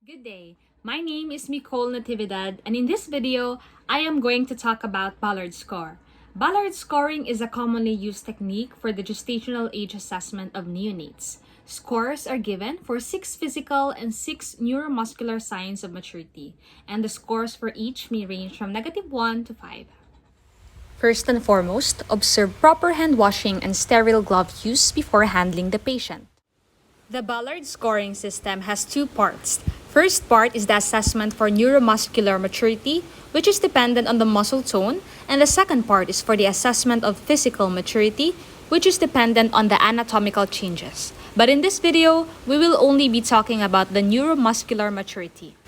Good day. My name is Nicole Natividad, and in this video, I am going to talk about Ballard Score. Ballard Scoring is a commonly used technique for the gestational age assessment of neonates. Scores are given for 6 physical and 6 neuromuscular signs of maturity, and the scores for each may range from -1 to 5. First and foremost, observe proper hand washing and sterile glove use before handling the patient. The Ballard scoring system has two parts. First part is the assessment for neuromuscular maturity, which is dependent on the muscle tone, and the second part is for the assessment of physical maturity, which is dependent on the anatomical changes. But in this video, we will only be talking about the neuromuscular maturity.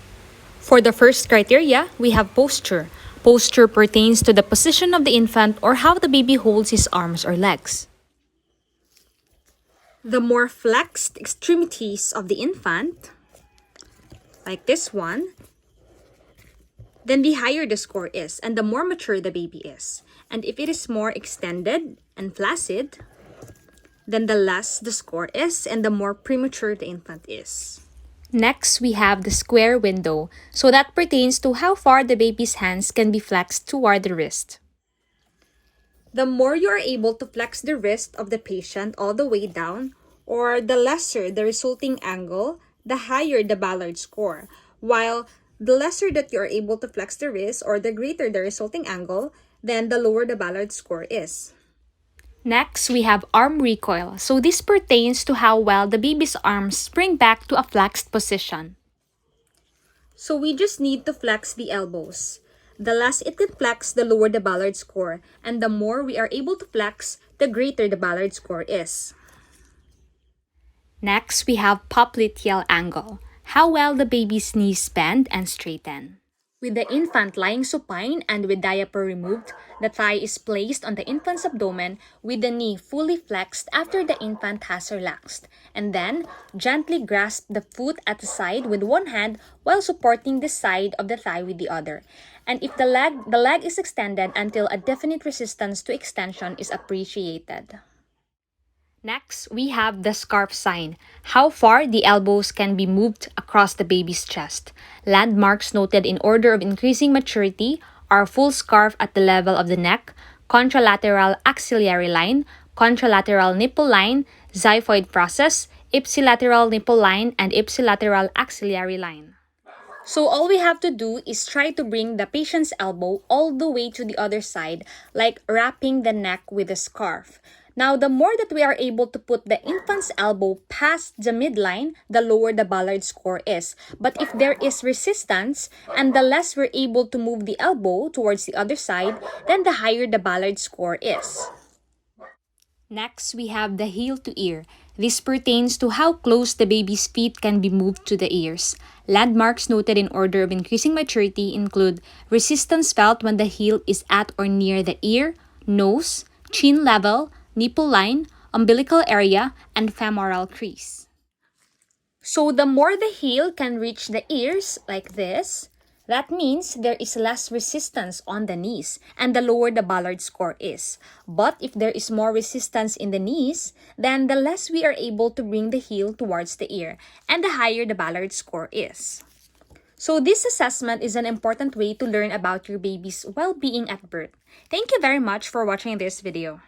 For the first criteria, we have posture. Posture pertains to the position of the infant or how the baby holds his arms or legs. The more flexed extremities of the infant, like this one, then the higher the score is and the more mature the baby is. And if it is more extended and flaccid, then the less the score is and the more premature the infant is. Next, we have the square window. So that pertains to how far the baby's hands can be flexed toward the wrist. The more you are able to flex the wrist of the patient all the way down, or the lesser the resulting angle, the higher the Ballard score. While the lesser that you are able to flex the wrist or the greater the resulting angle, then the lower the Ballard score is. Next, we have arm recoil. So this pertains to how well the baby's arms spring back to a flexed position. So we just need to flex the elbows. The less it can flex, the lower the Ballard score. And the more we are able to flex, the greater the Ballard score is. Next, we have popliteal angle. How well the baby's knees bend and straighten. With the infant lying supine and with diaper removed, the thigh is placed on the infant's abdomen with the knee fully flexed after the infant has relaxed. And then, gently grasp the foot at the side with one hand while supporting the side of the thigh with the other. And if the leg is extended until a definite resistance to extension is appreciated. Next, we have the scarf sign. How far the elbows can be moved across the baby's chest. Landmarks noted in order of increasing maturity are full scarf at the level of the neck, contralateral axillary line, contralateral nipple line, xiphoid process, ipsilateral nipple line, and ipsilateral axillary line. So all we have to do is try to bring the patient's elbow all the way to the other side, like wrapping the neck with a scarf. Now, the more that we are able to put the infant's elbow past the midline, the lower the Ballard score is. But if there is resistance, and the less we're able to move the elbow towards the other side, then the higher the Ballard score is. Next, we have the heel to ear. This pertains to how close the baby's feet can be moved to the ears. Landmarks noted in order of increasing maturity include resistance felt when the heel is at or near the ear, nose, chin level, nipple line, umbilical area, and femoral crease. So the more the heel can reach the ears, like this, that means there is less resistance on the knees, and the lower the Ballard score is. But if there is more resistance in the knees, then the less we are able to bring the heel towards the ear, and the higher the Ballard score is. So this assessment is an important way to learn about your baby's well-being at birth. Thank you very much for watching this video.